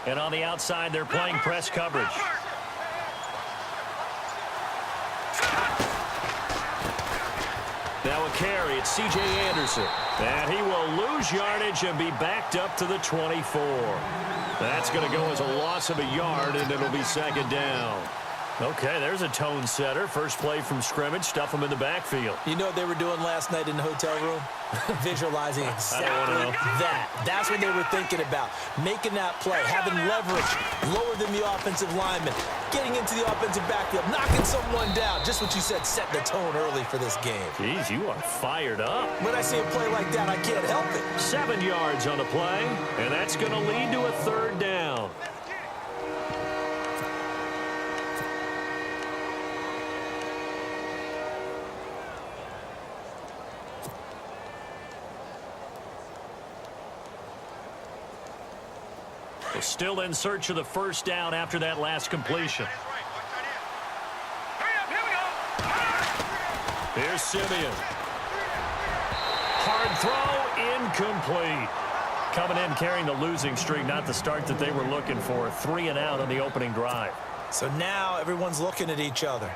And on the outside, they're playing press coverage. Now a carry, it's C.J. Anderson. And he will lose yardage and be backed up to the 24. That's going to go as a loss of a yard, and it'll be second down. Okay, there's a tone setter. First play from scrimmage, stuff them in the backfield. You know what they were doing last night in the hotel room? Visualizing exactly that. That's what they were thinking about. Making that play, having leverage, lower than the offensive lineman, getting into the offensive backfield, knocking someone down. Just what you said, setting the tone early for this game. Jeez, you are fired up. When I see a play like that, I can't help it. 7 yards on the play, and that's going to lead to a third down. Still in search of the first down after that last completion. Here's Simeon. Hard throw, incomplete. Coming in carrying the losing streak, not the start that they were looking for. 3 and out on the opening drive. So now everyone's looking at each other.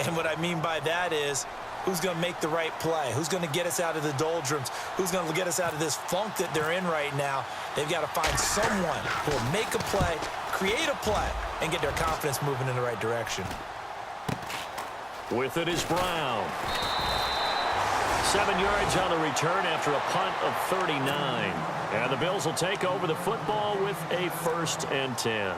And what I mean by that is, who's going to make the right play? Who's going to get us out of the doldrums? Who's going to get us out of this funk that they're in right now? They've got to find someone who will make a play, create a play, and get their confidence moving in the right direction. With it is Brown. 7 yards on the return after a punt of 39. And the Bills will take over the football with a 1st and 10.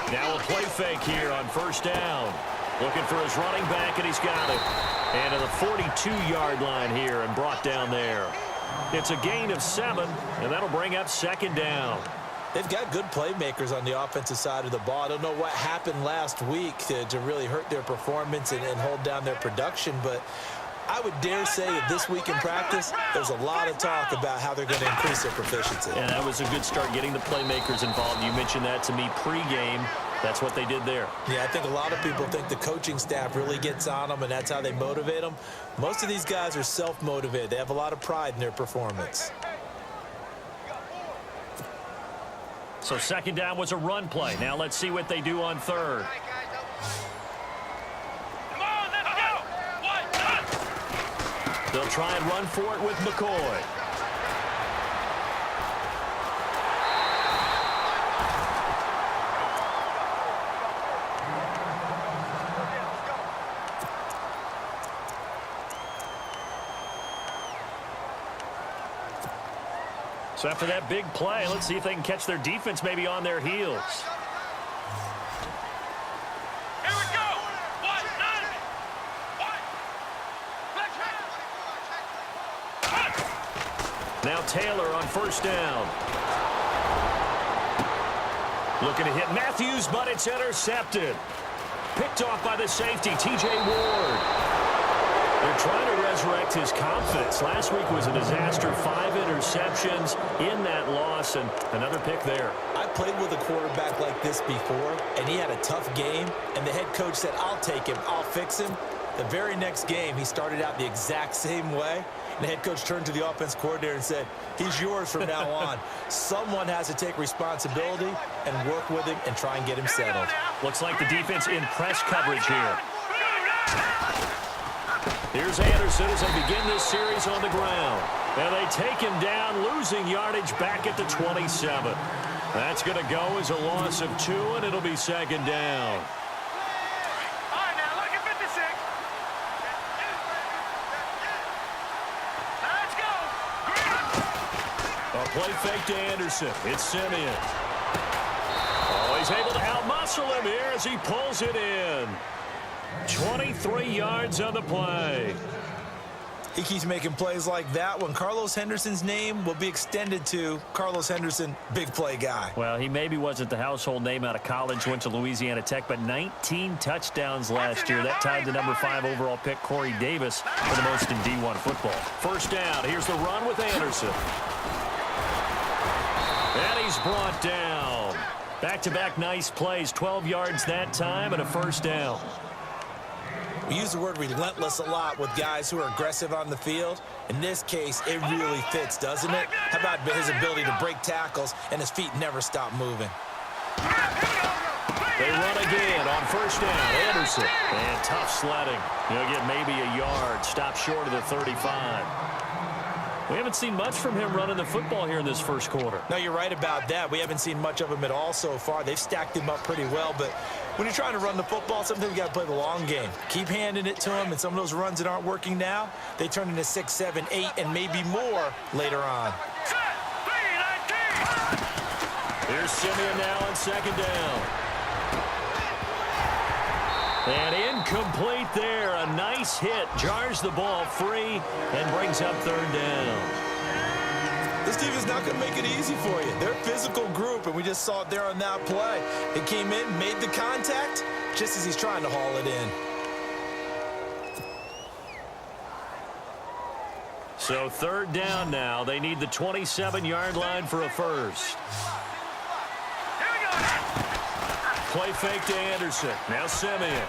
Now a play fake here on first down. Looking for his running back, and he's got it. And to the 42-yard line here and brought down there. It's a gain of 7, and that'll bring up second down. They've got good playmakers on the offensive side of the ball. I don't know what happened last week to really hurt their performance and hold down their production, but I would dare say that this week in practice, there's a lot of talk about how they're going to increase their proficiency. And that was a good start, getting the playmakers involved. You mentioned that to me pregame. That's what they did there. Yeah, I think a lot of people think the coaching staff really gets on them, and that's how they motivate them. Most of these guys are self-motivated. They have a lot of pride in their performance. So second down was a run play. Now let's see what they do on third. They'll try and run for it with McCoy. So after that big play, let's see if they can catch their defense maybe on their heels. Now Taylor on first down. Looking to hit Matthews, but it's intercepted. Picked off by the safety, T.J. Ward. They're trying to resurrect his confidence. Last week was a disaster. 5 interceptions in that loss, and another pick there. I played with a quarterback like this before, and he had a tough game, and the head coach said, I'll take him, I'll fix him. The very next game, he started out the exact same way. And the head coach turned to the offense coordinator and said, he's yours from now on. Someone has to take responsibility and work with him and try and get him settled. Looks like the defense in press coverage here. Here's Anderson as they begin this series on the ground. And they take him down, losing yardage back at the 27. That's going to go as a loss of 2, and it'll be second down. Play fake to Anderson. It's Simeon. Oh, he's able to outmuscle him here as he pulls it in. 23 yards on the play. He keeps making plays like that when Carlos Henderson's name will be extended to Carlos Henderson, big play guy. Well, he maybe wasn't the household name out of college, went to Louisiana Tech, but 19 touchdowns last year. That tied the number 5 overall pick, Corey Davis, for the most in D1 football. First down. Here's the run with Anderson. And he's brought down. Back-to-back nice plays, 12 yards that time and a first down. We use the word relentless a lot with guys who are aggressive on the field. In this case, it really fits, doesn't it? How about his ability to break tackles and his feet never stop moving? They run again on first down. Anderson. And tough sledding. He'll get maybe a yard. Stop short of the 35. We haven't seen much from him running the football here in this first quarter. No, you're right about that. We haven't seen much of him at all so far. They've stacked him up pretty well, but when you're trying to run the football, sometimes you got to play the long game. Keep handing it to him, and some of those runs that aren't working now, they turn into 6, 7, 8, and maybe more later on. Here's Simeon now on second down. And incomplete there. A nice hit. Jars the ball free and brings up third down. This team is not going to make it easy for you. They're a physical group, and we just saw it there on that play. It came in, made the contact, just as he's trying to haul it in. So third down now. They need the 27-yard line for a first. Play fake to Anderson. Now Simeon.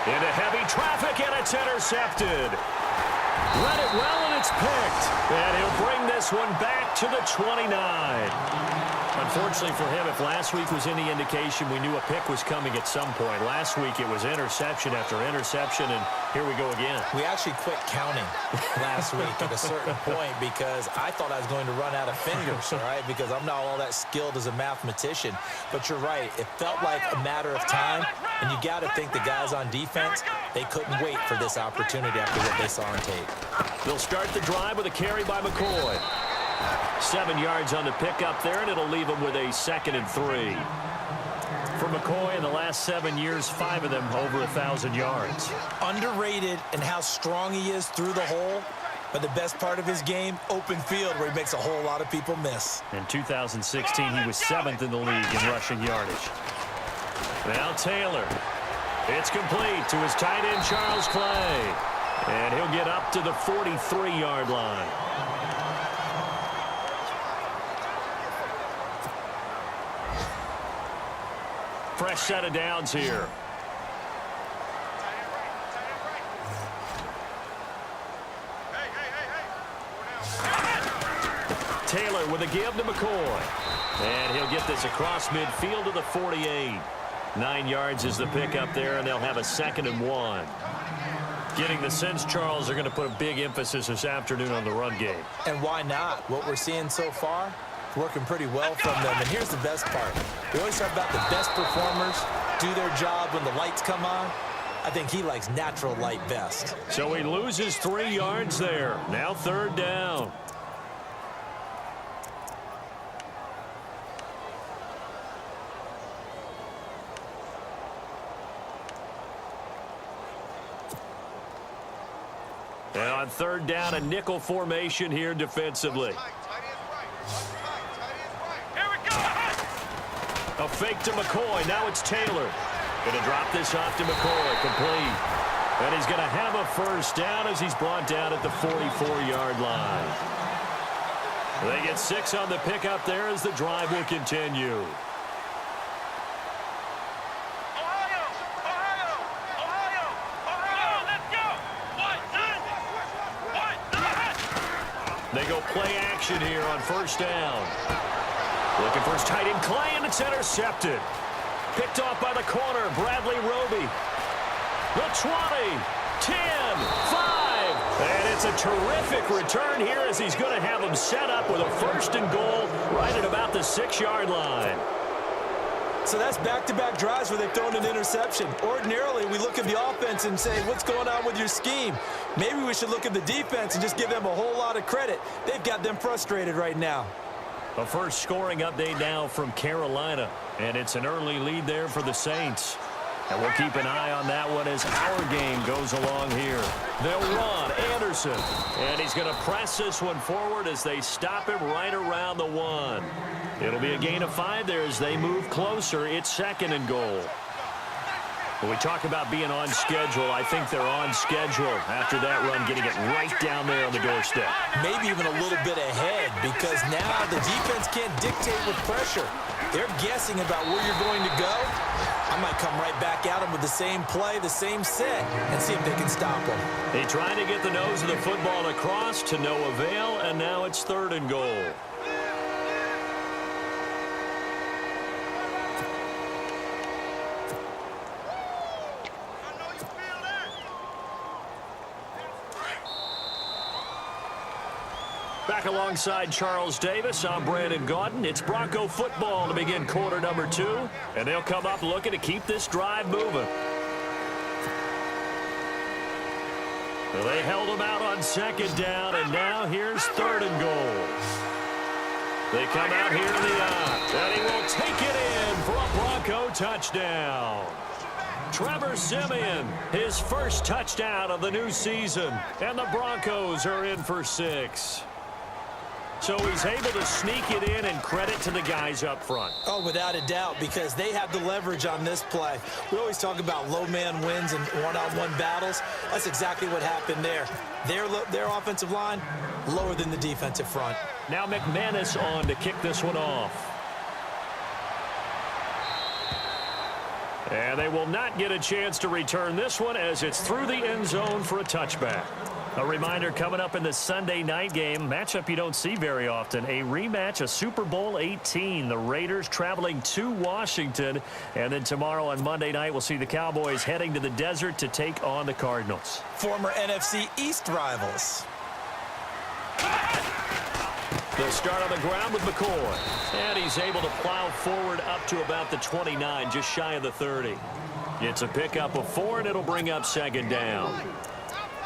Into heavy traffic, and it's intercepted. Read it well, and it's picked. And he'll bring this one back to the 29. Unfortunately for him, if last week was any indication, we knew a pick was coming at some point. Last week it was interception after interception, and here we go again. We actually quit counting last week at a certain point because I thought I was going to run out of fingers, all right, because I'm not all that skilled as a mathematician. But you're right. It felt like a matter of time, and you got to think the guys on defense, they couldn't wait for this opportunity after what they saw on tape. They'll start the drive with a carry by McCoy. 7 yards on the pickup there, and it'll leave him with a 2nd and 3. For McCoy, in the last 7 years, 5 of them over 1,000 yards. Underrated in how strong he is through the hole, but the best part of his game, open field, where he makes a whole lot of people miss. In 2016, he was 7th in the league in rushing yardage. Now Taylor. It's complete to his tight end, Charles Clay. And he'll get up to the 43-yard line. Fresh set of downs here. Taylor with a give to McCoy. And he'll get this across midfield to the 48. 9 yards is the pickup there, and they'll have a 2nd and 1. Getting the sense Charles are going to put a big emphasis this afternoon on the run game. And why not? What we're seeing so far, working pretty well from them. And here's the best part. We always talk about the best performers do their job when the lights come on. I think he likes natural light best. So he loses 3 yards there. Now third down. And on third down, a nickel formation here defensively. A fake to McCoy. Now it's Taylor. Going to drop this off to McCoy. Complete. And he's going to have a first down as he's brought down at the 44-yard line. They get 6 on the pickup there as the drive will continue. They go play action here on first down. Looking for his tight end, Clay, and it's intercepted. Picked off by the corner, Bradley Roby. The 20, 10, 5. And it's a terrific return here as he's going to have him set up with a 1st and goal right at about the 6-yard line. So that's back-to-back drives where they've thrown an interception. Ordinarily, we look at the offense and say, what's going on with your scheme? Maybe we should look at the defense and just give them a whole lot of credit. They've got them frustrated right now. A first scoring update now from Carolina, and it's an early lead there for the Saints. And we'll keep an eye on that one as our game goes along here. They'll run Anderson. And he's going to press this one forward as they stop him right around the 1. It'll be a gain of 5 there as they move closer. It's 2nd and goal. When we talk about being on schedule, I think they're on schedule after that run, getting it right down there on the doorstep. Maybe even a little bit ahead because now the defense can't dictate with pressure. They're guessing about where you're going to go. I might come right back at them with the same play, the same set, and see if they can stop them. They trying to get the nose of the football across to no avail, and now it's 3rd and goal. Back alongside Charles Davis, I'm Brandon Gaudin. It's Bronco football to begin quarter number 2. And they'll come up looking to keep this drive moving. Well, they held them out on 2nd down, and now here's 3rd and goal. They come out here in the eye, and he will take it in for a Bronco touchdown. Trevor Siemian, his first touchdown of the new season, and the Broncos are in for 6. So he's able to sneak it in, and credit to the guys up front. Oh, without a doubt, because they have the leverage on this play. We always talk about low man wins and one-on-one battles. That's exactly what happened there. Their offensive line, lower than the defensive front. Now McManus on to kick this one off. And they will not get a chance to return this one as it's through the end zone for a touchback. A reminder coming up in the Sunday night game, matchup you don't see very often, a rematch of Super Bowl 18. The Raiders traveling to Washington. And then tomorrow on Monday night, we'll see the Cowboys heading to the desert to take on the Cardinals. Former NFC East rivals. They'll start on the ground with McCoy. And he's able to plow forward up to about the 29, just shy of the 30. It's a pickup of 4, and it'll bring up 2nd down.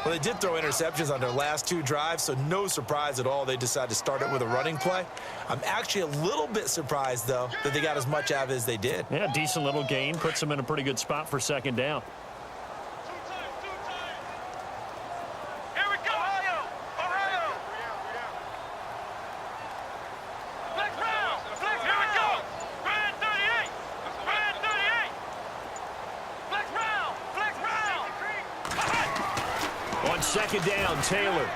Well, they did throw interceptions on their last 2 drives, so no surprise at all they decided to start it with a running play. I'm actually a little bit surprised, though, that they got as much out of it as they did. Yeah, decent little gain. Puts them in a pretty good spot for 2nd down. Here we go, Ohio! Flex round! Flex, here we go! Brand 38! Brand 38! Flex round! Flex round! On 2nd down, Taylor.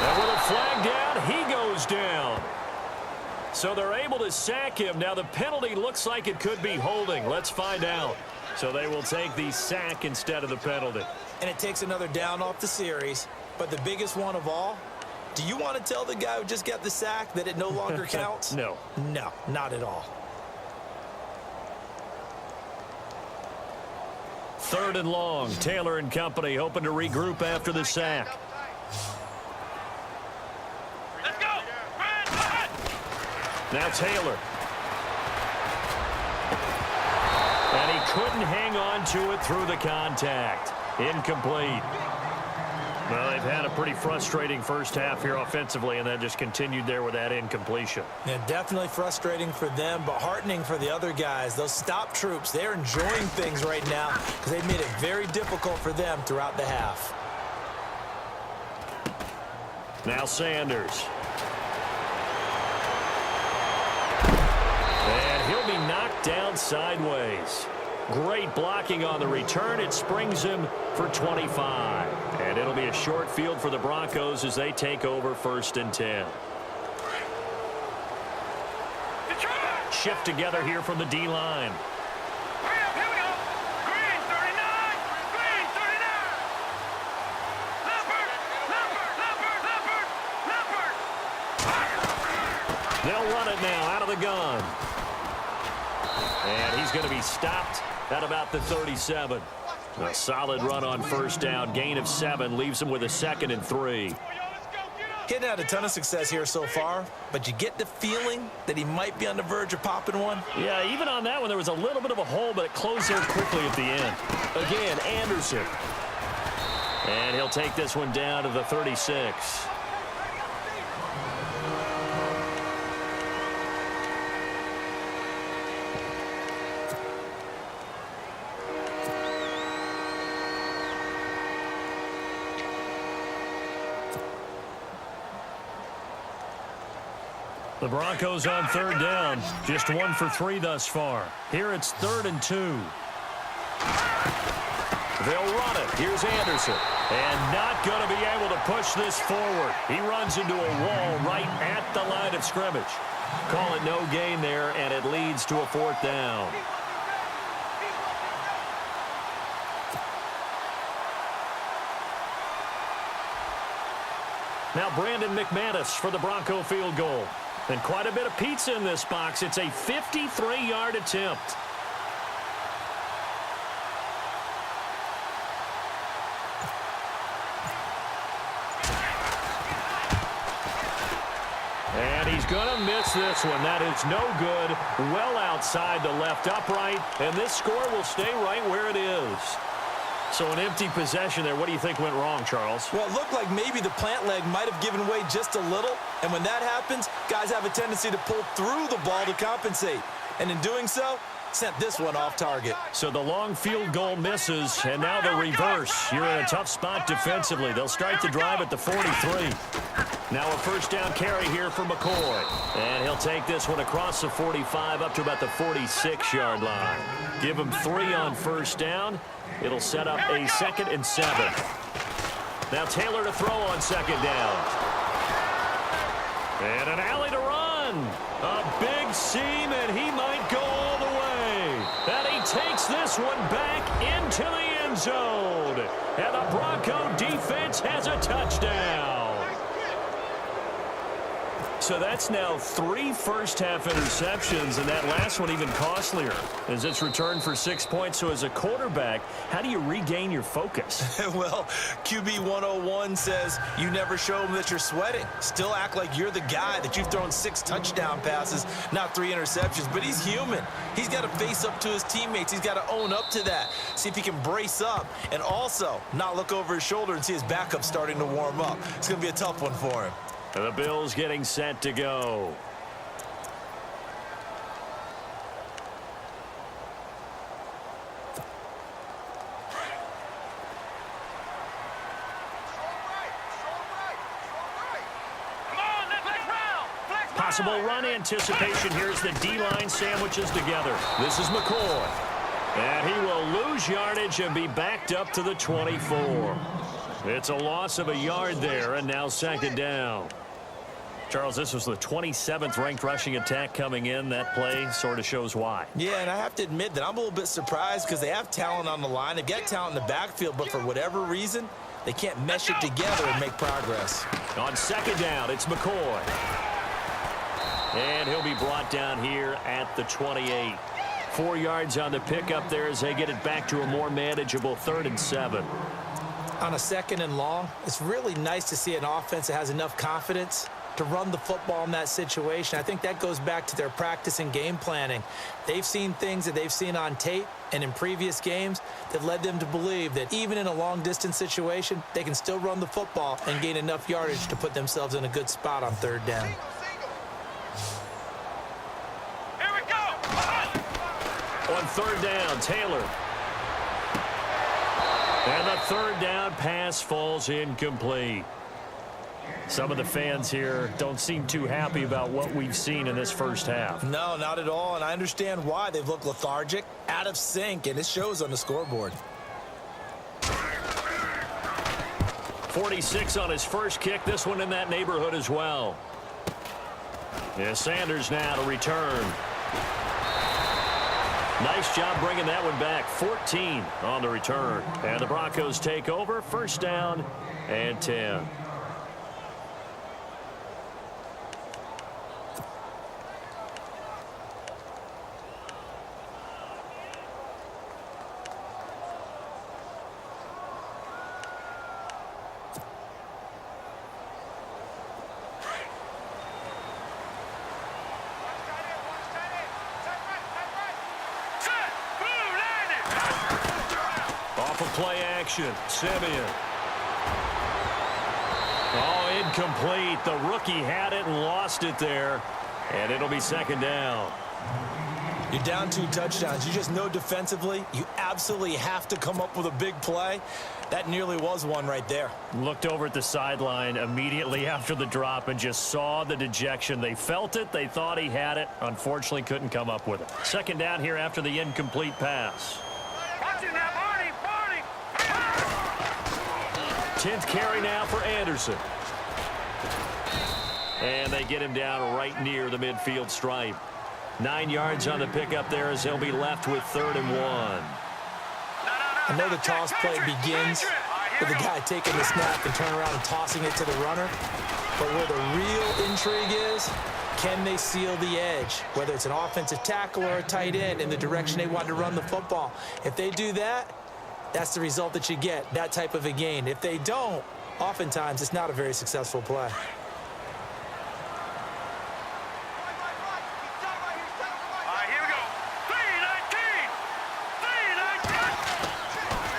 And with a flag down, he goes down. So they're able to sack him. Now the penalty looks like it could be holding. Let's find out. So they will take the sack instead of the penalty. And it takes another down off the series. But the biggest one of all, do you want to tell the guy who just got the sack that it no longer counts? No. No, not at all. 3rd and long. Taylor and company hoping to regroup after the sack. Let's go! Brand, ahead! Now Taylor. And he couldn't hang on to it through the contact. Incomplete. Well, they've had a pretty frustrating first half here offensively, and then just continued there with that incompletion. Yeah, definitely frustrating for them, but heartening for the other guys. Those stop troops, they're enjoying things right now because they've made it very difficult for them throughout the half. Now Sanders. And he'll be knocked down sideways. Great blocking on the return. It springs him for 25. And it'll be a short field for the Broncos as they take over 1st and 10. Shift together here from the D-line. Hurry up, here we go! Green 39! Green 39! Leopard! Leopard! Leopard! Leopard! They'll run it now out of the gun. And he's going to be stopped at about the 37. A solid run on 1st down. Gain of 7 leaves him with a 2nd and 3. Hitting out a ton of success here so far, but you get the feeling that he might be on the verge of popping one. Yeah, even on that one, there was a little bit of a hole, but it closed there quickly at the end. Again, Anderson. And he'll take this one down to the 36. The Broncos on third down. Just 1 for 3 thus far. Here it's 3rd and 2. They'll run it. Here's Anderson. And not going to be able to push this forward. He runs into a wall right at the line of scrimmage. Call it no gain there, and it leads to a 4th down. Now Brandon McManus for the Bronco field goal. And quite a bit of pizza in this box. It's a 53-yard attempt. And he's going to miss this one. That is no good. Well outside the left upright. And this score will stay right where it is. So an empty possession there. What do you think went wrong, Charles? Well, it looked like maybe the plant leg might have given way just a little. And when that happens, guys have a tendency to pull through the ball to compensate. And in doing so, sent this one off target. So the long field goal misses, and now the reverse. You're in a tough spot defensively. They'll start the drive at the 43. Now a 1st down carry here for McCoy. And he'll take this one across the 45 up to about the 46-yard line. Give him 3 on 1st down. It'll set up a 2nd and 7. Now Taylor to throw on 2nd down. And an alley to run. A big seam, and he might go all the way. And he takes this one back into the end zone. And the Bronco defense has a touchdown. So that's now 3 first-half interceptions, and that last one even costlier as it's returned for 6 points. So as a quarterback, how do you regain your focus? Well, QB 101 says you never show them that you're sweating. Still act like you're the guy, that you've thrown 6 touchdown passes, not 3 interceptions. But he's human. He's got to face up to his teammates. He's got to own up to that. See if he can brace up and also not look over his shoulder and see his backup starting to warm up. It's going to be a tough one for him. And the Bills getting set to go. Possible run anticipation. Here's the D-line sandwiches together. This is McCoy. And he will lose yardage and be backed up to the 24. It's a loss of a yard there, and now 2nd down. Charles, this was the 27th ranked rushing attack coming in. That play sort of shows why. Yeah, and I have to admit that I'm a little bit surprised because they have talent on the line. They get talent in the backfield, but for whatever reason, they can't mesh it together and make progress. On 2nd down, it's McCoy. And he'll be brought down here at the 28. 4 yards on the pickup there as they get it back to a more manageable 3rd and 7. On a 2nd and long, it's really nice to see an offense that has enough confidence to run the football in that situation. I think that goes back to their practice and game planning. They've seen things that they've seen on tape and in previous games that led them to believe that even in a long-distance situation, they can still run the football and gain enough yardage to put themselves in a good spot on 3rd down. Here we go. On 3rd down, Taylor. And the 3rd down pass falls incomplete. Some of the fans here don't seem too happy about what we've seen in this first half. No, not at all, and I understand why. They've looked lethargic, out of sync, and it shows on the scoreboard. 46 on his first kick. This one in that neighborhood as well. Yeah, Sanders now to return. Nice job bringing that one back. 14 on the return. And the Broncos take over. 1st down and 10. Play action. Simeon. Oh, incomplete. The rookie had it and lost it there. And it'll be 2nd down. You're down 2 touchdowns. You just know defensively you absolutely have to come up with a big play. That nearly was one right there. Looked over at the sideline immediately after the drop and just saw the dejection. They felt it. They thought he had it. Unfortunately, couldn't come up with it. Second down here after the incomplete pass. Watch it now, Barney, Barney. 10th carry now for Anderson. And they get him down right near the midfield stripe. 9 yards on the pickup there as he'll be left with 3rd and 1. I know the toss play begins with the guy taking the snap and turn around and tossing it to the runner. But where the real intrigue is, can they seal the edge? Whether it's an offensive tackle or a tight end in the direction they want to run the football. If they do that, that's the result that you get, that type of a gain. If they don't, oftentimes it's not a very successful play.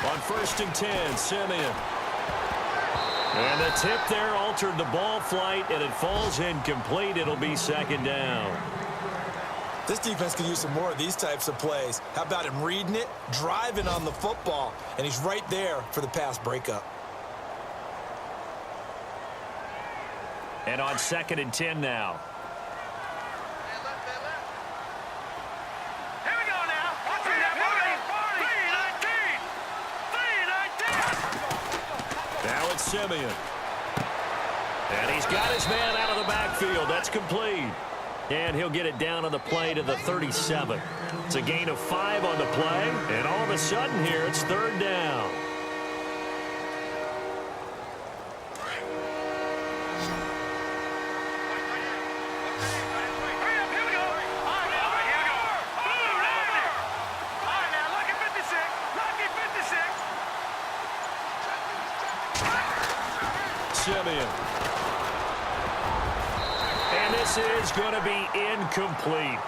On 1st and 10, Simeon. And the tip there altered the ball flight, and it falls incomplete. It'll be 2nd down. This defense could use some more of these types of plays. How about him reading it, driving on the football, and he's right there for the pass breakup. And on 2nd and 10 now. Here we go now. Watch it now, Barney, Barney. 3-19. Now it's Simeon. And he's got his man out of the backfield. That's complete. And he'll get it down on the play to the 37. It's a gain of 5 on the play. And all of a sudden here, it's 3rd down. Hurry up, here we go. All right, here we go. Boom, right there. All right, now, lucky 56. Lucky 56. Simeon. And this is going to be incomplete.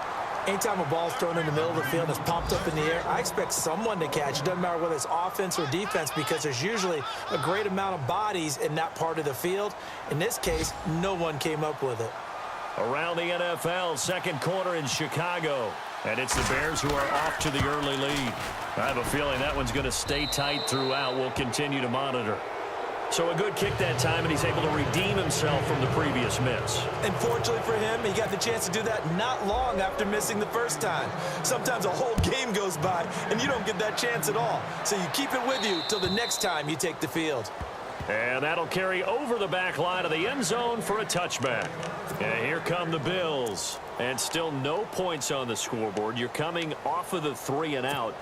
Anytime a ball's thrown in the middle of the field and it's popped up in the air, I expect someone to catch. It doesn't matter whether it's offense or defense because there's usually a great amount of bodies in that part of the field. In this case, no one came up with it. Around the NFL, 2nd quarter in Chicago. And it's the Bears who are off to the early lead. I have a feeling that one's going to stay tight throughout. We'll continue to monitor. So a good kick that time, and he's able to redeem himself from the previous miss. And fortunately for him, he got the chance to do that not long after missing the first time. Sometimes a whole game goes by, and you don't get that chance at all. So you keep it with you till the next time you take the field. And that'll carry over the back line of the end zone for a touchback. And here come the Bills. And still no points on the scoreboard. You're coming off of the 3 and out.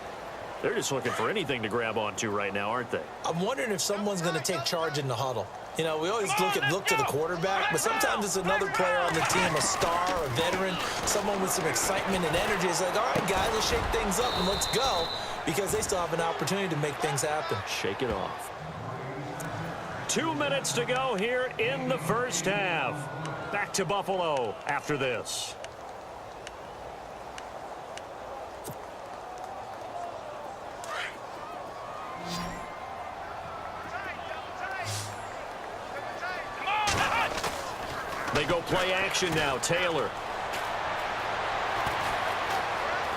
They're just looking for anything to grab onto right now, aren't they? I'm wondering if someone's going to take charge in the huddle. You know, we always look to the quarterback, but sometimes it's another player on the team, a star, a veteran, someone with some excitement and energy. It's like, all right, guys, let's shake things up and let's go, because they still have an opportunity to make things happen. Shake it off. 2 minutes to go here in the first half. Back to Buffalo after this. They go play action now. Taylor.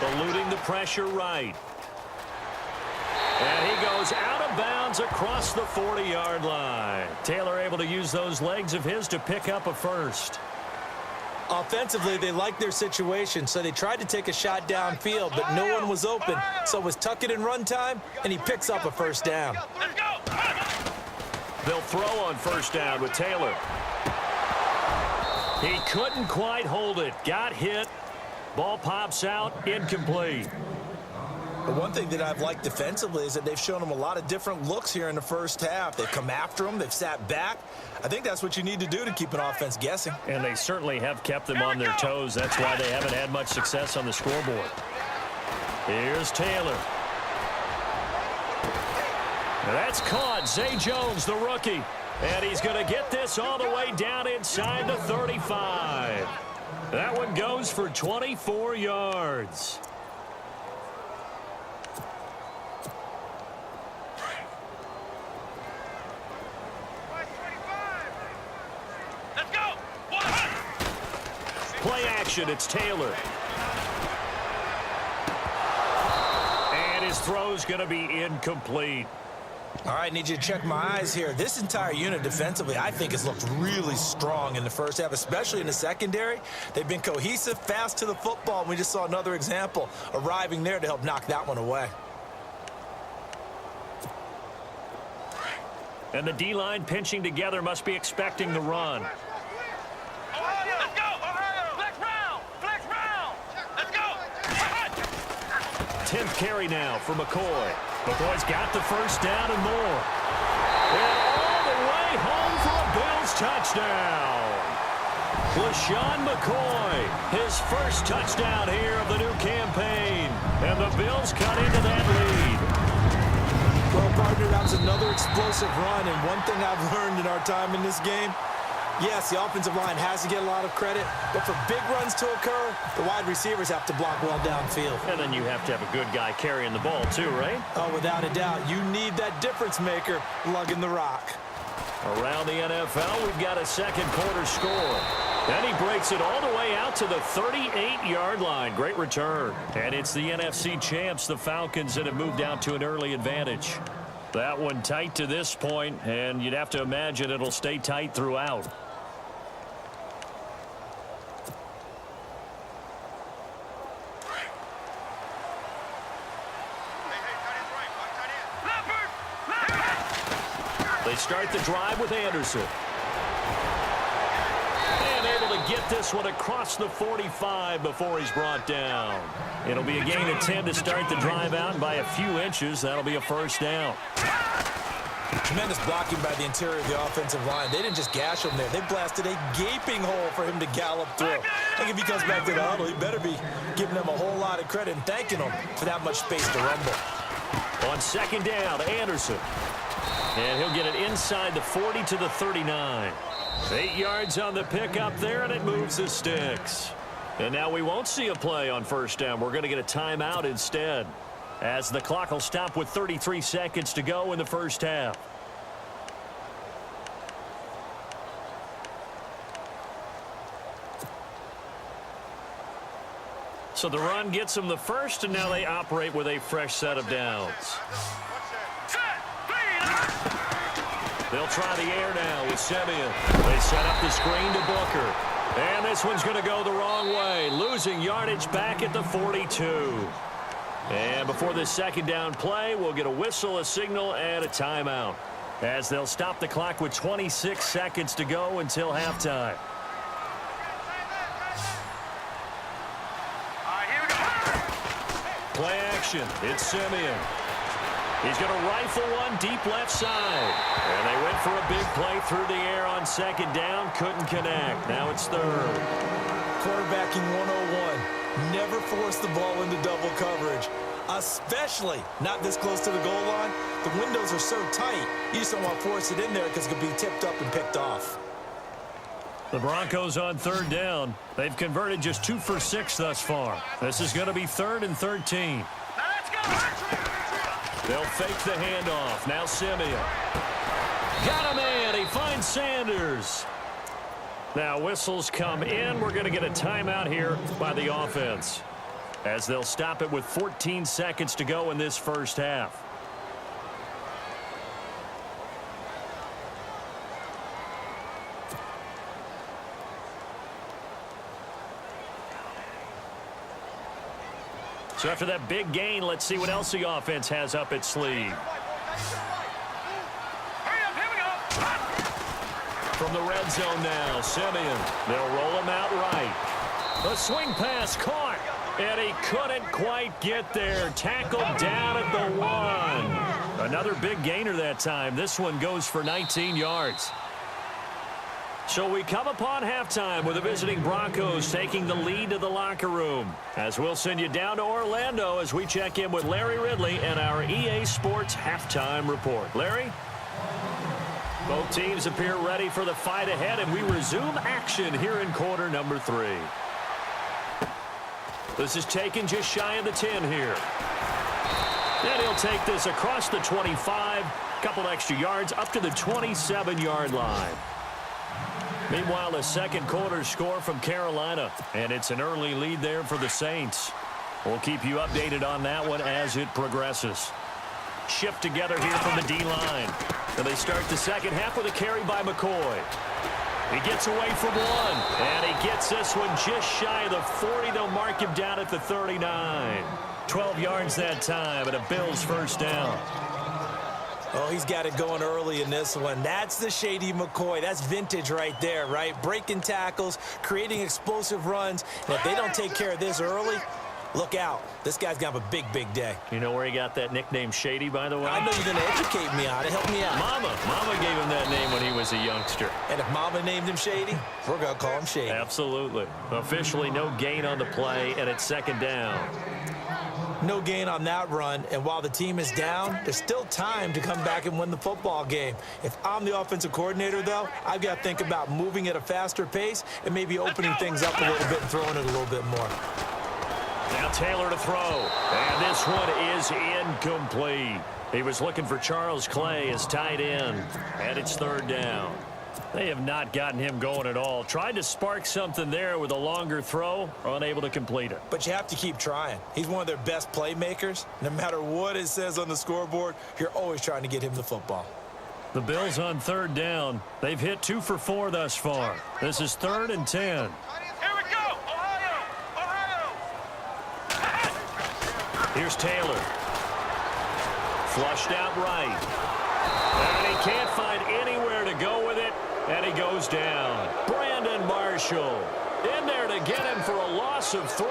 Eluding the pressure right. And he goes out of bounds across the 40-yard line. Taylor able to use those legs of his to pick up a first. Offensively, they liked their situation, so they tried to take a shot downfield, but no one was open. So it was tuck it and run time, and he picks up a first down. Let's go. They'll throw on first down with Taylor. He couldn't quite hold it. Got hit. Ball pops out. Incomplete. The one thing that I've liked defensively is that they've shown him a lot of different looks here in the first half. They've come after him. They've sat back. I think that's what you need to do to keep an offense guessing. And they certainly have kept them on their toes. That's why they haven't had much success on the scoreboard. Here's Taylor. And that's caught. Zay Jones, the rookie. And he's going to get this all the way down inside the 35. That one goes for 24 yards. Let's go. Play action. It's Taylor. throw's going to be incomplete. All right, need you to check my eyes here. This entire unit defensively, I think, has looked really strong in the first half, especially in the secondary. They've been cohesive, fast to the football, and we just saw another example arriving there to help knock that one away. And the D-line pinching together must be expecting the run. Ohio, let's go! Ohio! Flex round! Flex round! Let's go! 10th carry now for McCoy. McCoy's got the first down and more. And all the way home for a Bills touchdown. LaShawn McCoy, his first touchdown here of the new campaign. And the Bills cut into that lead. Well, partner, that was another explosive run, and one thing I've learned in our time in this game, yes, the offensive line has to get a lot of credit, but for big runs to occur, the wide receivers have to block well downfield. And then you have to have a good guy carrying the ball too, right? Oh, without a doubt. You need that difference maker lugging the rock. Around the NFL, we've got a second quarter score. Then he breaks it all the way out to the 38-yard line. Great return. And it's the NFC champs, the Falcons, that have moved out to an early advantage. That one tight to this point, and you'd have to imagine it'll stay tight throughout. They start the drive with Anderson. And able to get this one across the 45 before he's brought down. It'll be a gain of 10 to start the drive out, and by a few inches, that'll be a first down. Tremendous blocking by the interior of the offensive line. They didn't just gash him there. They blasted a gaping hole for him to gallop through. I think if he comes back to the huddle, he better be giving them a whole lot of credit and thanking them for that much space to rumble. On second down, Anderson. And he'll get it inside the 40 to the 39. 8 yards on the pickup there, and it moves the sticks. And now we won't see a play on first down. We're going to get a timeout instead, as the clock will stop with 33 seconds to go in the first half. So the run gets them the first, and now they operate with a fresh set of downs. They'll try the air now with Simeon. They set up the screen to Booker. And this one's going to go the wrong way, losing yardage back at the 42. And before this second down play, we'll get a whistle, a signal, and a timeout, as they'll stop the clock with 26 seconds to go until halftime. Play action. It's Simeon. He's going to rifle one deep left side. And they went for a big play through the air on second down. Couldn't connect. Now it's third. Quarterbacking 101. Never force the ball into double coverage, especially not this close to the goal line. The windows are so tight, you just don't want to force it in there because it could be tipped up and picked off. The Broncos on third down. They've converted just 2 for 6 thus far. This is going to be 3rd and 13. They'll fake the handoff. Now Simeon. Got a man. He finds Sanders. Now whistles come in. We're going to get a timeout here by the offense, as they'll stop it with 14 seconds to go in this first half. So after that big gain, let's see what else the offense has up its sleeve. From the red zone now, Simeon. They'll roll him out right. The swing pass caught, and he couldn't quite get there. Tackled down at the 1. Another big gainer that time. This one goes for 19 yards. So we come upon halftime with the visiting Broncos taking the lead to the locker room, as we'll send you down to Orlando as we check in with Larry Ridley and our EA Sports halftime report. Larry? Both teams appear ready for the fight ahead, and we resume action here in quarter number 3. This is taken just shy of the 10 here. And he'll take this across the 25, couple extra yards up to the 27-yard line. Meanwhile, a second quarter score from Carolina, and it's an early lead there for the Saints. We'll keep you updated on that one as it progresses. Shift together here from the D-line. And they start the second half with a carry by McCoy. He gets away from one, and he gets this one just shy of the 40. They'll mark him down at the 39. 12 yards that time, and a Bills first down. Oh, he's got it going early in this one. That's the Shady McCoy. That's vintage right there, right? Breaking tackles, creating explosive runs. And if they don't take care of this early, look out. This guy's going to have a big, big day. You know where he got that nickname Shady, by the way? I know you're going to educate me on it. Help me out. Mama gave him that name when he was a youngster. And if Mama named him Shady, we're going to call him Shady. Absolutely. Officially no gain on the play, and it's second down. No gain on that run, and while the team is down, there's still time to come back and win the football game. If I'm the offensive coordinator, though, I've got to think about moving at a faster pace and maybe opening things up a little bit and throwing it a little bit more. Now Taylor to throw, and this one is incomplete. He was looking for Charles Clay as tight end, and it's third down. They have not gotten him going at all. Tried to spark something there with a longer throw, unable to complete it. But you have to keep trying. He's one of their best playmakers. No matter what it says on the scoreboard, you're always trying to get him the football. The Bills on third down. They've hit 2 for 4 thus far. This is 3rd and 10. Here we go. Ohio. Here's Taylor. Flushed out right. And he can't find anywhere to go with it. And he goes down. Brandon Marshall in there to get him for a loss of 3,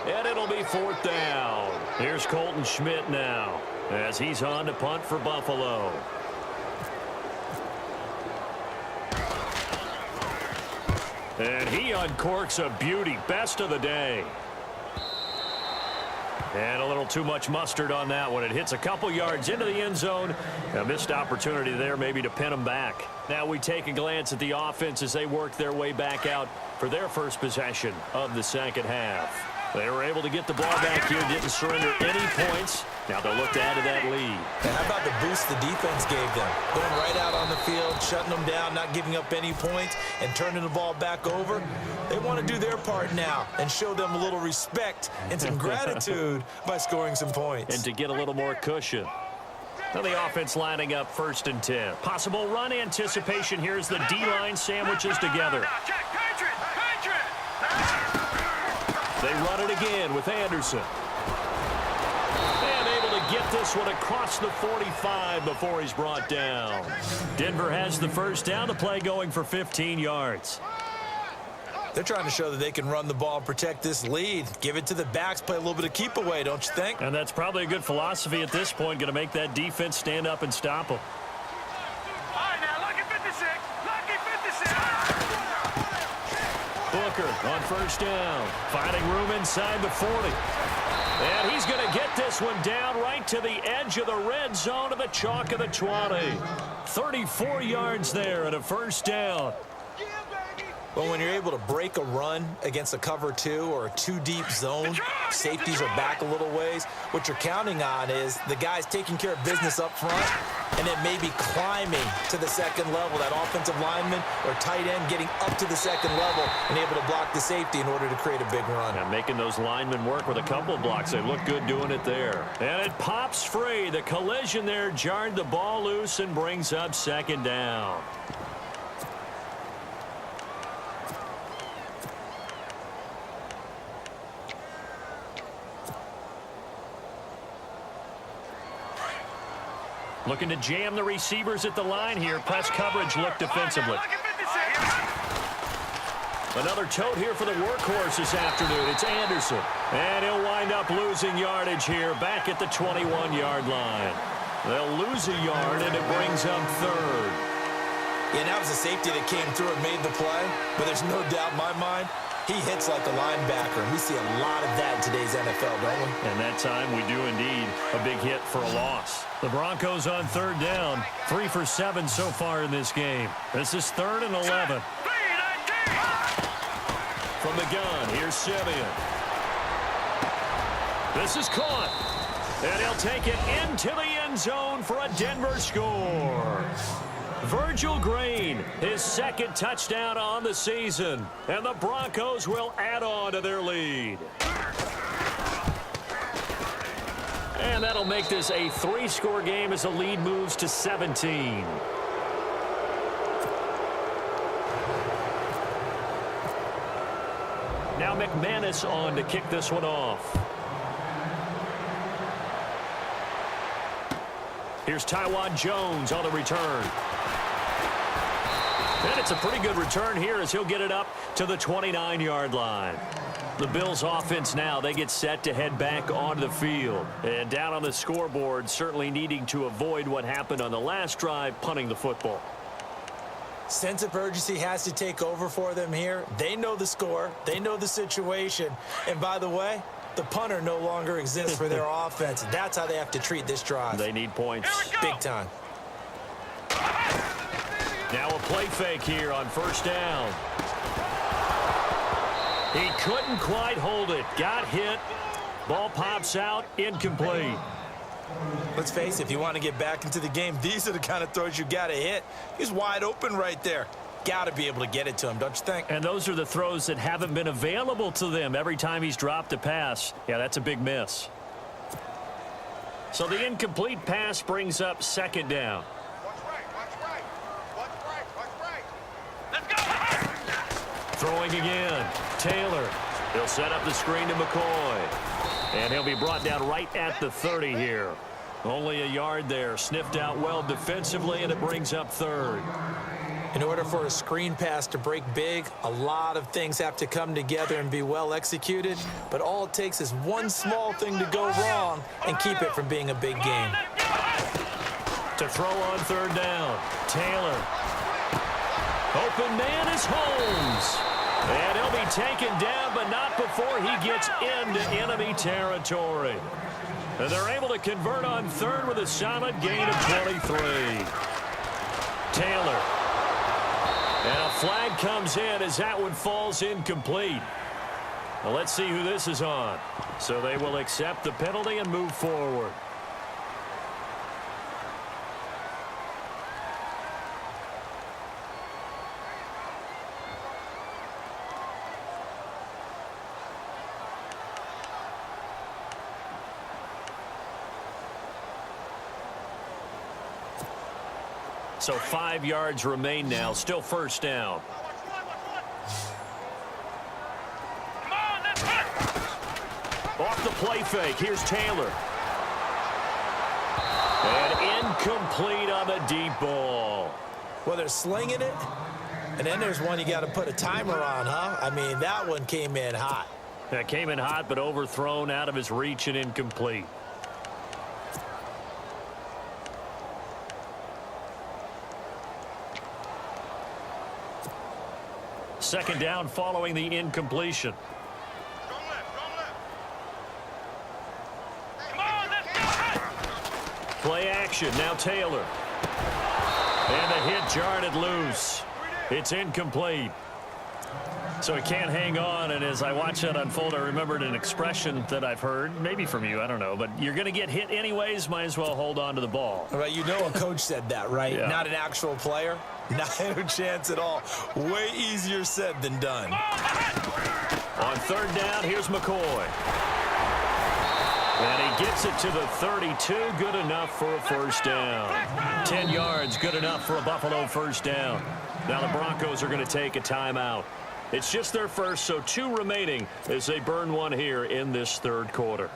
and it'll be 4th down. Here's Colton Schmidt now as he's on to punt for Buffalo. And he uncorks a beauty. Best of the day. And a little too much mustard on that one. It hits a couple yards into the end zone. A missed opportunity there maybe to pin them back. Now we take a glance at the offense as they work their way back out for their first possession of the second half. They were able to get the ball back here, didn't surrender any points. Now they'll look to add to that lead. And how about the boost the defense gave them? Going right out on the field, shutting them down, not giving up any points, and turning the ball back over. They want to do their part now and show them a little respect and some gratitude by scoring some points. And to get a little more cushion. Now the offense lining up 1st and 10. Possible run anticipation. Here's the D-line sandwiches together. They run it again with Anderson. And able to get this one across the 45 before he's brought down. Denver has the first down. The play going for 15 yards. They're trying to show that they can run the ball and protect this lead. Give it to the backs, play a little bit of keep away, don't you think? And that's probably a good philosophy at this point. Going to make that defense stand up and stop them. All right, now, lucky 56. Lucky 56. Booker on first down. Finding room inside the 40. And he's going to get this one down right to the edge of the red zone of the chalk of the 20. 34 yards there and a first down. Well, when you're able to break a run against a cover 2 or a 2-deep zone, safeties are back a little ways. What you're counting on is the guys taking care of business up front and then maybe climbing to the second level. That offensive lineman or tight end getting up to the second level and able to block the safety in order to create a big run. And making those linemen work with a couple of blocks. They look good doing it there. And it pops free. The collision there jarred the ball loose and brings up 2nd down. Looking to jam the receivers at the line here. Press coverage look defensively. Another tote here for the workhorse this afternoon. It's Anderson. And he'll wind up losing yardage here back at the 21-yard line. They'll lose a yard, and it brings up 3rd. Yeah, that was a safety that came through and made the play. But there's no doubt in my mind, he hits like a linebacker. And we see a lot of that in today's NFL, don't we? And that time we do indeed. A big hit for a loss. The Broncos on 3rd down. 3 for 7 so far in this game. This is 3rd and 11. From the gun, here's Simeon. This is caught. And he'll take it into the end zone for a Denver score. Virgil Green, his 2nd touchdown on the season. And the Broncos will add on to their lead. And that'll make this a 3-score game as the lead moves to 17. Now McManus on to kick this one off. Here's Taiwan Jones on the return. And it's a pretty good return here as he'll get it up to the 29-yard line. The Bills offense now, they get set to head back onto the field. And down on the scoreboard, certainly needing to avoid what happened on the last drive, punting the football. Sense of urgency has to take over for them here. They know the score. They know the situation. And by the way, the punter no longer exists for their offense. That's how they have to treat this drive. They need points. Big time. Now a play fake here on first down. He couldn't quite hold it. Got hit. Ball pops out. Incomplete. Let's face it, if you want to get back into the game, these are the kind of throws you got to hit. He's wide open right there. Got to be able to get it to him, don't you think? And those are the throws that haven't been available to them every time he's dropped a pass. Yeah, that's a big miss. So the incomplete pass brings up second down. Let's go! Throwing again. Taylor. He'll set up the screen to McCoy. And he'll be brought down right at the 30 here. Only a yard there. Sniffed out well defensively, and it brings up third. In order for a screen pass to break big, a lot of things have to come together and be well executed. But all it takes is one small thing to go wrong and keep it from being a big game. To throw on third down. Taylor. Open man is Holmes. And he'll be taken down, but not before he gets into enemy territory. And they're able to convert on third with a solid gain of 23. Taylor. And a flag comes in as that one falls incomplete. Well, let's see who this is on. So they will accept the penalty and move forward. So 5 yards remain now. Still first down. Off the play fake. Here's Taylor. And incomplete on the deep ball. Well, they're slinging it, and then there's one you got to put a timer on, huh? I mean, that one came in hot. That came in hot, but overthrown out of his reach and incomplete. Second down following the incompletion. Play action. Now Taylor. And the hit jarred it loose. It's incomplete. So he can't hang on, and as I watch that unfold, I remembered an expression that I've heard, maybe from you, I don't know, but you're going to get hit anyways, might as well hold on to the ball. All right, you know a coach said that, right? Yeah. Not an actual player. Not a chance at all. Way easier said than done. On third down, here's McCoy. And he gets it to the 32, good enough for a first down. 10 yards, good enough for a Buffalo first down. Now the Broncos are going to take a timeout. It's just their first, so 2 remaining as they burn one here in this third quarter.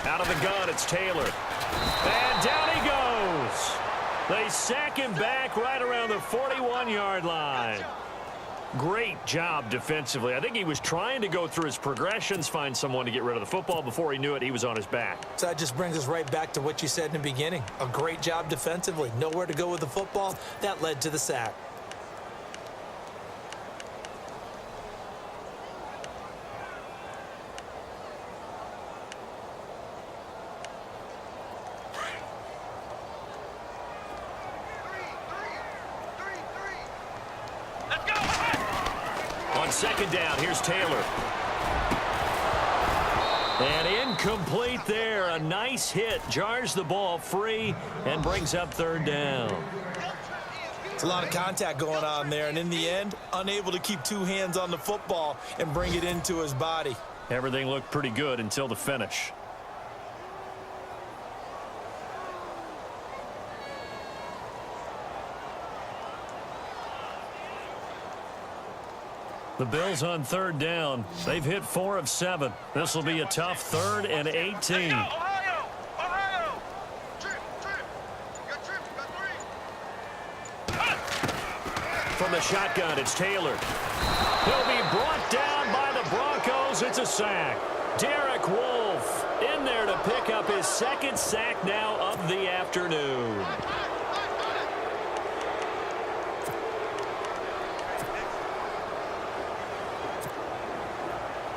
Out of the gun, it's Taylor. And down he goes. They sack him back right around the 41-yard line. Great job defensively. I think he was trying to go through his progressions, find someone to get rid of the football. Before he knew it, he was on his back. So that just brings us right back to what you said in the beginning. A great job defensively. Nowhere to go with the football. That led to the sack. second down. Here's Taylor. And incomplete there. A nice hit. Jars the ball free and brings up third down. It's a lot of contact going on there, and in the end, unable to keep two hands on the football and bring it into his body. Everything looked pretty good until the finish. The Bills on third down. They've hit 4 of 7. This will be a tough 3rd and 18. Ohio! Ohio! Trip! You got 3. From the shotgun, it's Taylor. He'll be brought down by the Broncos. It's a sack. Derek Wolfe in there to pick up his 2nd sack now of the afternoon.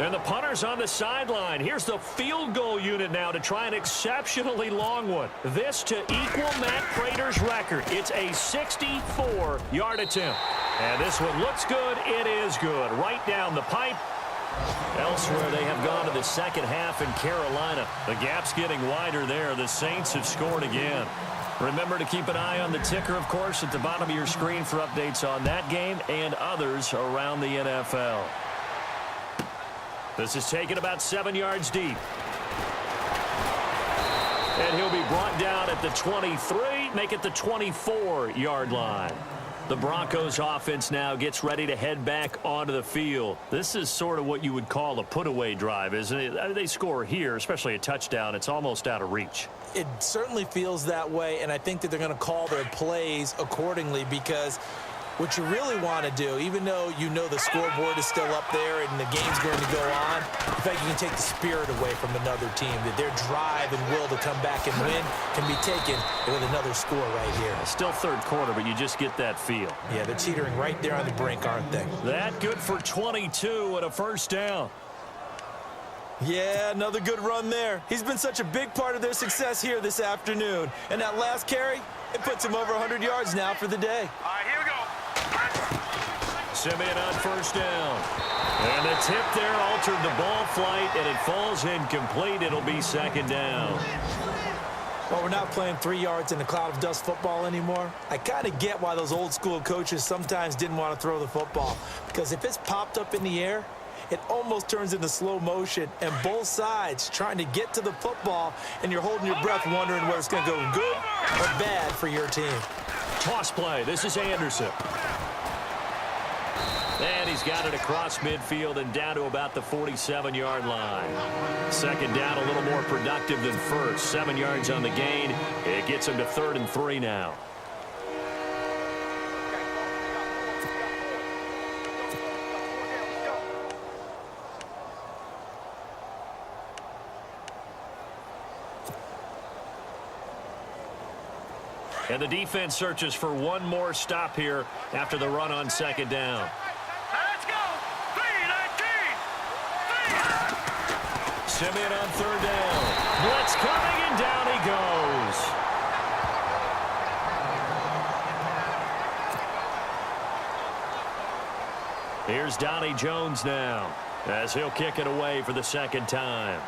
And the punter's on the sideline. Here's the field goal unit now to try an exceptionally long one. This to equal Matt Prater's record. It's a 64-yard attempt. And this one looks good. It is good. Right down the pipe. Elsewhere, they have gone to the second half in Carolina. The gap's getting wider there. The Saints have scored again. Remember to keep an eye on the ticker, of course, at the bottom of your screen for updates on that game and others around the NFL. This is taken about 7 yards deep. And he'll be brought down at the 23, make it the 24-yard line. The Broncos offense now gets ready to head back onto the field. This is sort of what you would call a put-away drive, isn't it? They score here, especially a touchdown. It's almost out of reach. It certainly feels that way, and I think that they're going to call their plays accordingly because what you really want to do, even though you know the scoreboard is still up there and the game's going to go on, in fact, you can take the spirit away from another team, that their drive and will to come back and win can be taken with another score right here. Still third quarter, but you just get that feel. Yeah, they're teetering right there on the brink, aren't they? That good for 22 and a first down. Yeah, another good run there. He's been such a big part of their success here this afternoon. And that last carry, it puts him over 100 yards now for the day. All right, here we go. Simeon on first down. And the tip there altered the ball flight, and it falls incomplete. It'll be second down. Well, we're not playing 3 yards in a cloud of dust football anymore. I kind of get why those old school coaches sometimes didn't want to throw the football. Because if it's popped up in the air, it almost turns into slow motion, and both sides trying to get to the football, and you're holding your breath wondering whether it's going to go good or bad for your team. Toss play. This is Anderson. And he's got it across midfield and down to about the 47-yard line. Second down, a little more productive than first. 7 yards on the gain. It gets him to 3rd and 3 now. And the defense searches for one more stop here after the run on second down. Let's go. 3-19. Simeon on third down. Blitz coming, and down he goes. Here's Donnie Jones now as he'll kick it away for the second time.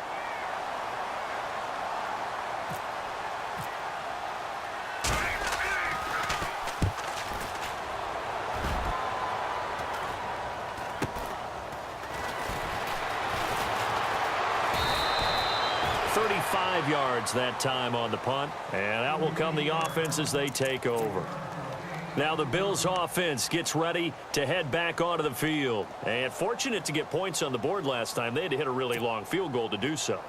Yards that time on the punt, and out will come the offense as they take over. Now the Bills offense gets ready to head back onto the field, and fortunate to get points on the board last time. They had to hit a really long field goal to do so.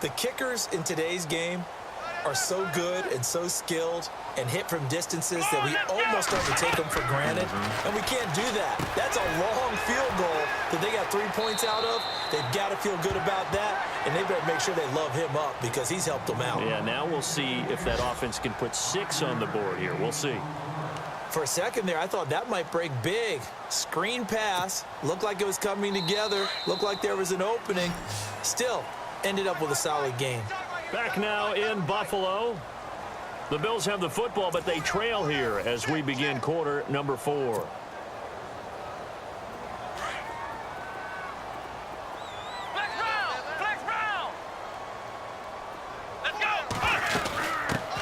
The kickers in today's game are so good and so skilled and hit from distances that we almost start to take them for granted, and we can't do that. That's a long field goal that they got 3 points out of. They've got to feel good about that, and they better make sure they love him up because he's helped them out. Yeah, now we'll see if that offense can put 6 on the board here. We'll see. For a second there, I thought that might break big. Screen pass, looked like it was coming together, looked like there was an opening. Still, ended up with a solid game. Back now in Buffalo. The Bills have the football, but they trail here as we begin quarter number 4.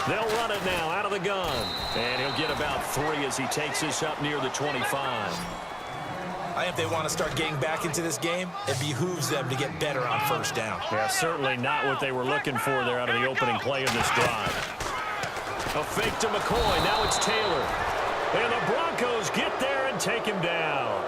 They'll run it now out of the gun. And he'll get about 3 as he takes this up near the 25. I think if they want to start getting back into this game, it behooves them to get better on first down. Yeah, certainly not what they were looking for there out of the opening play of this drive. A fake to McCoy. Now it's Taylor. And the Broncos get there and take him down.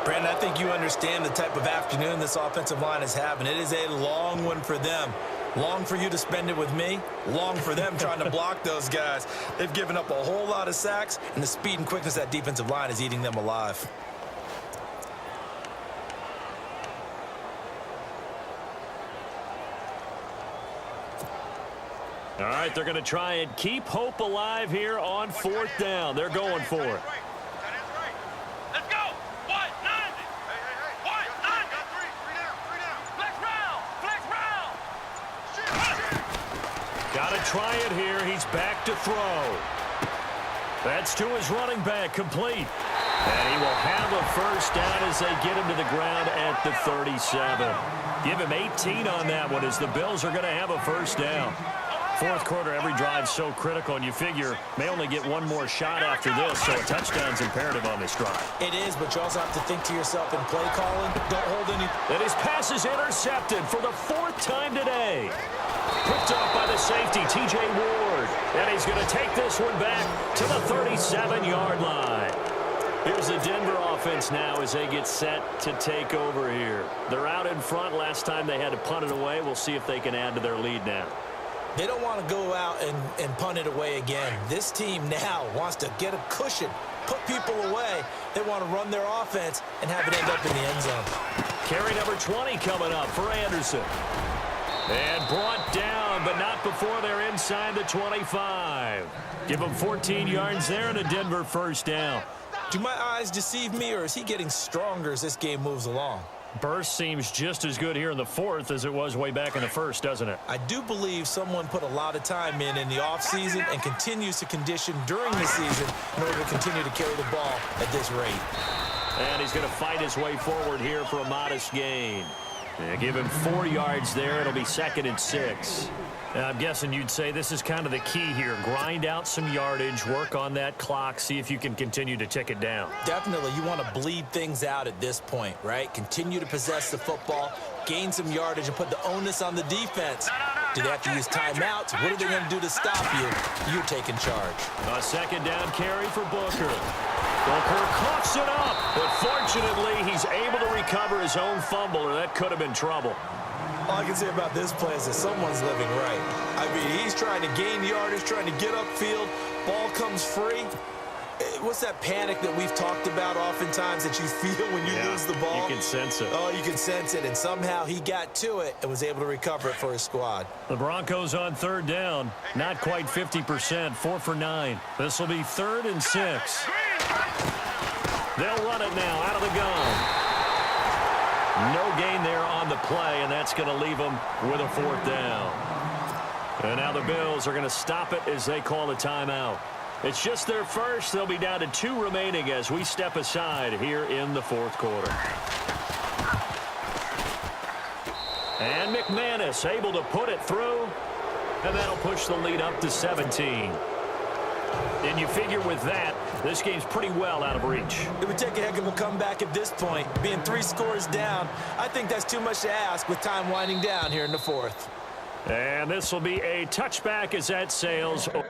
Brandon, I think you understand the type of afternoon this offensive line is having. It is a long one for them. Long for you to spend it with me. Long for them trying to block those guys. They've given up a whole lot of sacks, and the speed and quickness of that defensive line is eating them alive. All right, they're going to try and keep hope alive here on 4th down. They're going for it. Let's go. What? 90. What? 90. Three down. Flex round. Got to try it here. He's back to throw. That's to his running back, complete. And he will have a first down as they get him to the ground at the 37. Give him 18 on that one as the Bills are going to have a first down. 4th quarter, every drive's so critical, and you figure may only get one more shot after this, so a touchdown's imperative on this drive. It is, but you also have to think to yourself in play calling, don't hold any. And his pass is intercepted for the 4th time today. Picked off by the safety, TJ Ward. And he's going to take this one back to the 37-yard line. Here's the Denver offense now as they get set to take over here. They're out in front. Last time they had to punt it away. We'll see if they can add to their lead now. They don't want to go out and punt it away again. This team now wants to get a cushion, put people away. They want to run their offense and have it end up in the end zone. Carry number 20 coming up for Anderson. And brought down, but not before they're inside the 25. Give them 14 yards there and a Denver first down. Do my eyes deceive me, or is he getting stronger as this game moves along? Burst seems just as good here in the 4th as it was way back in the 1st, doesn't it? I do believe someone put a lot of time in the offseason and continues to condition during the season in order to continue to carry the ball at this rate. And he's going to fight his way forward here for a modest gain. Yeah, give him 4 yards there. It'll be 2nd and 6. I'm guessing you'd say this is kind of the key here. Grind out some yardage, work on that clock, see if you can continue to tick it down. Definitely. You want to bleed things out at this point, right? Continue to possess the football, gain some yardage, and put the onus on the defense. Do they have to use timeouts? What are they going to do to stop you? You're taking charge. A 2nd down carry for Booker. Booker coughs it up, but fortunately he's able to recover his own fumble, or that could have been trouble. All I can say about this play is that someone's living right. I mean, he's trying to gain yardage, trying to get upfield. Ball comes free. What's that panic that we've talked about oftentimes that you feel when you lose the ball? You can sense it. Oh, you can sense it. And somehow he got to it and was able to recover it for his squad. The Broncos on 3rd down. Not quite 50%. 4 for 9. This will be 3rd and 6. They'll run it now out of the gun. No gain there on the play, and that's going to leave them with a 4th down. And now the Bills are going to stop it as they call a timeout. It's just their first. They'll be down to 2 remaining as we step aside here in the 4th quarter. And McManus able to put it through, and that'll push the lead up to 17. And you figure with that, this game's pretty well out of reach. It would take a heck of a comeback at this point. Being 3 scores down, I think that's too much to ask with time winding down here in the 4th. And this will be a touchback as that sails over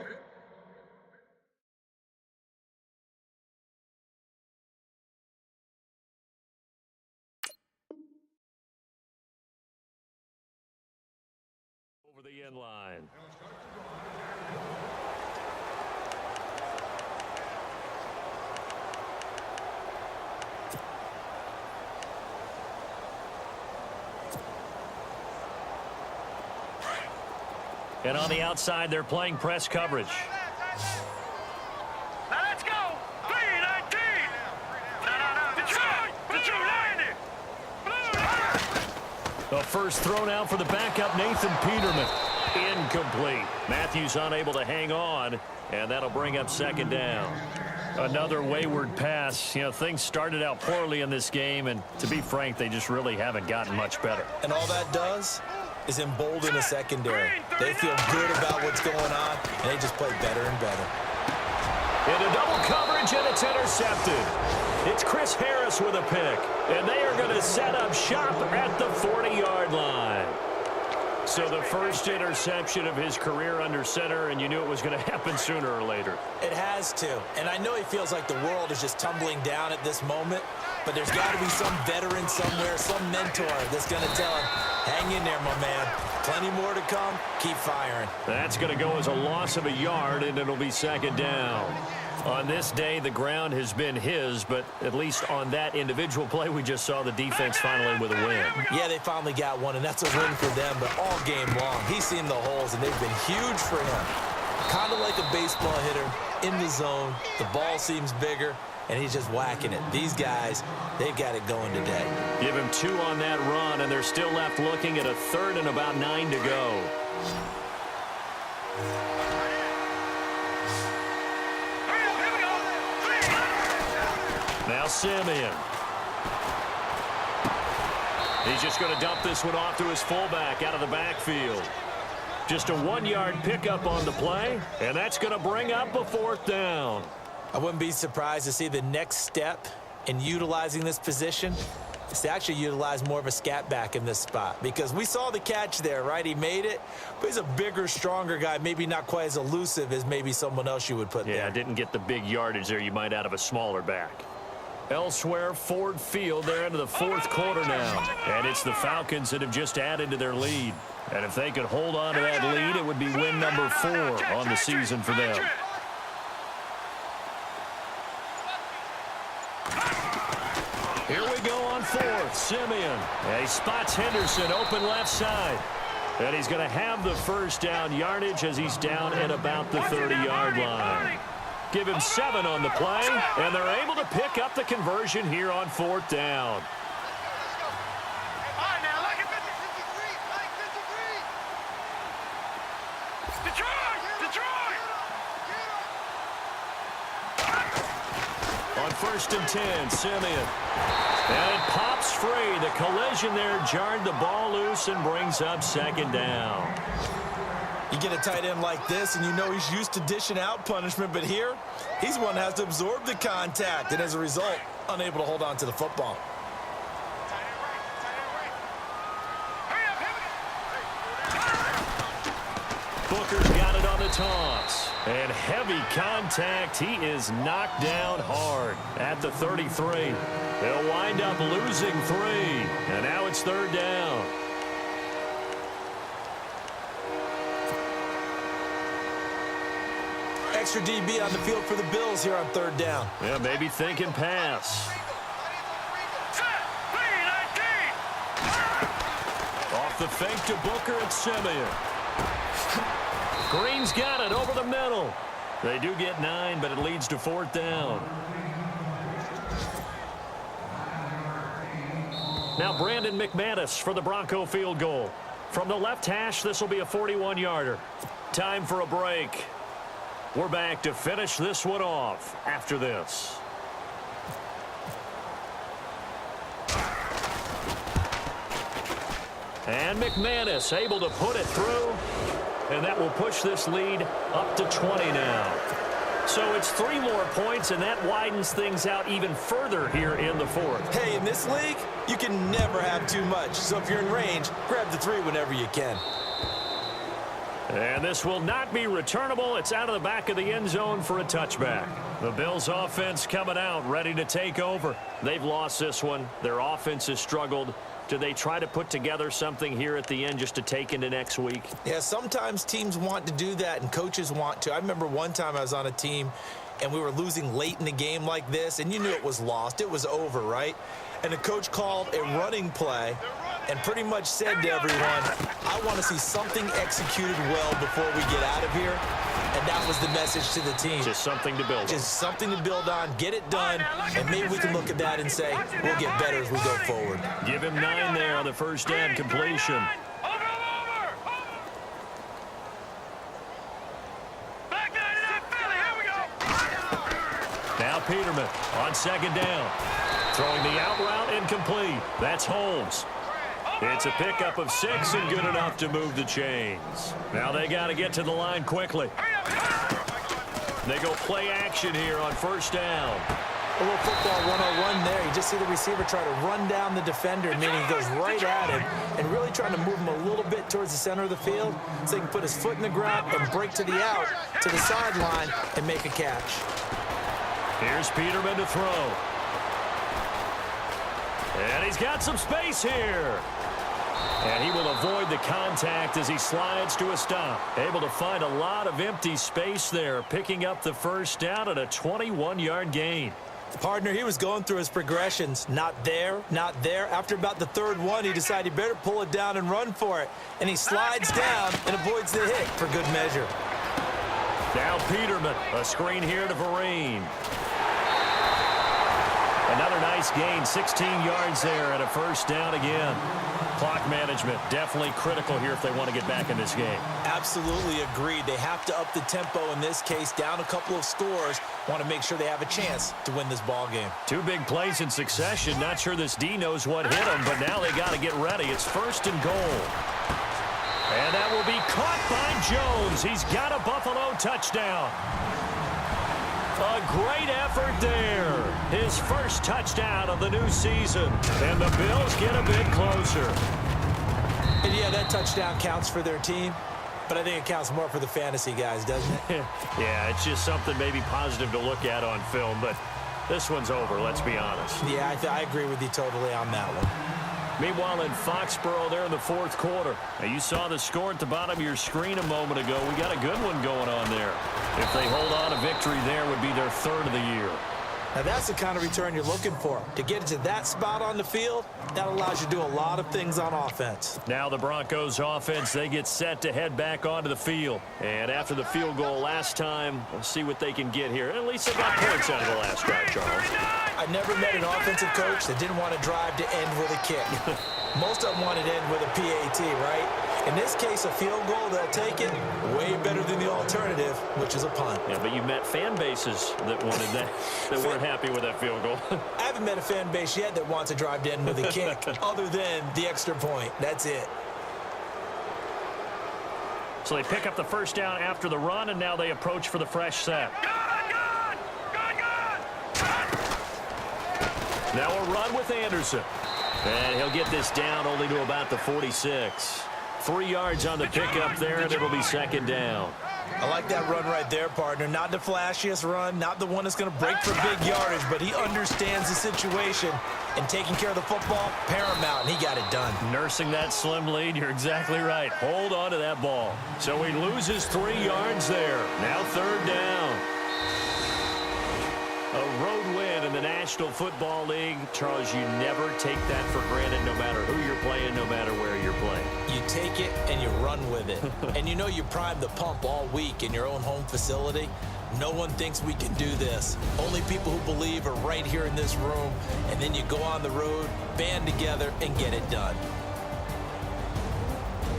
the end line. And on the outside, they're playing press coverage. Now let's go. 319. Detroit 90. The first thrown out for the backup, Nathan Peterman. Incomplete. Matthews unable to hang on, and that'll bring up 2nd down. Another wayward pass. You know, things started out poorly in this game, and to be frank, they just really haven't gotten much better. And all that does, is embolden a secondary. They feel good about what's going on, and they just play better and better. Into double coverage, and it's intercepted. It's Chris Harris with a pick, and they are going to set up shop at the 40-yard line. So the first interception of his career under center, and you knew it was going to happen sooner or later. It has to, and I know he feels like the world is just tumbling down at this moment, but there's got to be some veteran somewhere, some mentor that's going to tell him, hang in there, my man. Plenty more to come. Keep firing. That's going to go as a loss of a yard, and it'll be second down. On this day, the ground has been his, but at least on that individual play, we just saw the defense finally with a win. Yeah, they finally got one, and that's a win for them, but all game long, he's seen the holes, and they've been huge for him. Kind of like a baseball hitter in the zone. The ball seems bigger, and he's just whacking it. These guys, they've got it going today. Give him 2 on that run, and they're still left looking at a third and about 9 to go. Now Simeon. He's just going to dump this one off to his fullback out of the backfield. Just a 1-yard pickup on the play, and that's going to bring up a 4th down. I wouldn't be surprised to see the next step in utilizing this position is to actually utilize more of a scat back in this spot, because we saw the catch there, right? He made it, but he's a bigger, stronger guy, maybe not quite as elusive as maybe someone else you would put there. Yeah, didn't get the big yardage there you might out of a smaller back. Elsewhere, Ford Field, they're into the 4th quarter now, and it's the Falcons that have just added to their lead. And if they could hold on to that lead, it would be win number 4 on the season for them. Here we go on 4th. Simeon. And he spots Henderson open left side. And he's going to have the first down yardage as he's down at about the 30-yard line. Give him 7 on the play, and they're able to pick up the conversion here on 4th down. On 1st and 10, Simeon. And it pops free. The collision there jarred the ball loose and brings up 2nd down. You get a tight end like this, and you know he's used to dishing out punishment, but here, he's one that has to absorb the contact, and as a result, unable to hold on to the football. Booker's got it on the toss. And heavy contact. He is knocked down hard at the 33. He'll wind up losing 3. And now it's 3rd down. Extra DB on the field for the Bills here on 3rd down. Yeah, maybe thinking pass. Off the fake to Booker and Simeon. Green's got it over the middle. They do get 9, but it leads to 4th down. Now Brandon McManus for the Bronco field goal. From the left hash, this will be a 41-yarder. Time for a break. We're back to finish this one off after this. And McManus able to put it through. And that will push this lead up to 20 now. So it's 3 more points, and that widens things out even further here in the 4th. Hey, in this league, you can never have too much. So if you're in range, grab the 3 whenever you can. And this will not be returnable. It's out of the back of the end zone for a touchback. The Bills offense coming out, ready to take over. They've lost this one. Their offense has struggled. Do they try to put together something here at the end just to take into next week? Yeah, sometimes teams want to do that and coaches want to. I remember one time I was on a team and we were losing late in the game like this, and you knew it was lost. It was over, right? And the coach called a running play and pretty much said to everyone, I want to see something executed well before we get out of here. And that was the message to the team. Just something to build on. Just something to build on, get it done, and maybe we can look at that and say, we'll get better as we go forward. Give him 9 there on the first down completion. Now Peterman on 2nd down. Throwing the out route incomplete. That's Holmes. It's a pickup of 6 and good enough to move the chains. Now they got to get to the line quickly. They go play action here on first down. A little football 101 there. You just see the receiver try to run down the defender, meaning he goes right at him and really trying to move him a little bit towards the center of the field so he can put his foot in the ground and break to the out, to the sideline, and make a catch. Here's Peterman to throw. And he's got some space here. And he will avoid the contact as he slides to a stop. Able to find a lot of empty space there, picking up the first down at a 21-yard gain. Partner, he was going through his progressions. Not there, not there. After about the third one, he decided he better pull it down and run for it. And he slides down and avoids the hit for good measure. Now Peterman, a screen here to Vereen. Another nice gain, 16 yards there and a first down again. Clock management, definitely critical here if they want to get back in this game. Absolutely agreed. They have to up the tempo in this case, down a couple of scores. Want to make sure they have a chance to win this ball game. 2 big plays in succession. Not sure this D knows what hit him, but now they got to get ready. It's first and goal. And that will be caught by Jones. He's got a Buffalo touchdown. A great effort there. His first touchdown of the new season. And the Bills get a bit closer. And yeah, that touchdown counts for their team. But I think it counts more for the fantasy guys, doesn't it? Yeah, it's just something maybe positive to look at on film. But this one's over, let's be honest. Yeah, I agree with you totally on that one. Meanwhile, in Foxborough there in the fourth quarter. Now, you saw the score at the bottom of your screen a moment ago. We got a good one going on there. If they hold on, a victory there would be their 3rd of the year. Now, that's the kind of return you're looking for. To get to that spot on the field, that allows you to do a lot of things on offense. Now the Broncos offense, they get set to head back onto the field. And after the field goal last time, we'll see what they can get here. At least they got points out of the last drive, Charles. I never met an offensive coach that didn't want to drive to end with a kick. Most of them wanted to end with a PAT, right? In this case, a field goal, they'll take it. Way better than the alternative, which is a punt. Yeah, but you met fan bases that wanted that, that weren't happy with that field goal. I haven't met a fan base yet that wants to drive to end with a kick, other than the extra point. That's it. So they pick up the first down after the run, and now they approach for the fresh set. Now a run with Anderson. And he'll get this down only to about the 46. 3 yards on the pickup there, and it'll be second down. I like that run right there, partner. Not the flashiest run, not the one that's going to break for big yardage, but he understands the situation, and taking care of the football, paramount, and he got it done. Nursing that slim lead, you're exactly right. Hold on to that ball. So he loses 3 yards there. Now third down. A road win in the National Football League. Charles, you never take that for granted no matter who you're playing, no matter where you're playing. You take it and you run with it. And you know you primed the pump all week in your own home facility. No one thinks we can do this. Only people who believe are right here in this room. And then you go on the road, band together, and get it done.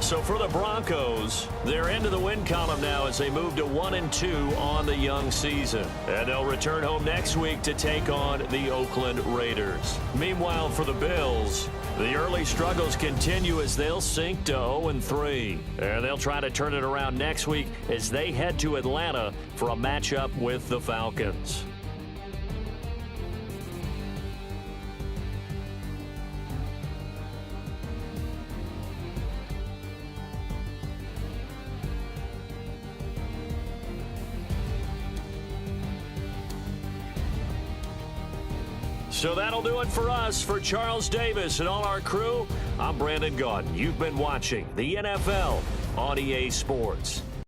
So for the Broncos, they're into the win column now as they move to 1-2 on the young season. And they'll return home next week to take on the Oakland Raiders. Meanwhile, for the Bills, the early struggles continue as they'll sink to 0-3. And they'll try to turn it around next week as they head to Atlanta for a matchup with the Falcons. So that'll do it for us. For Charles Davis and all our crew, I'm Brandon Gaudin. You've been watching the NFL on EA Sports.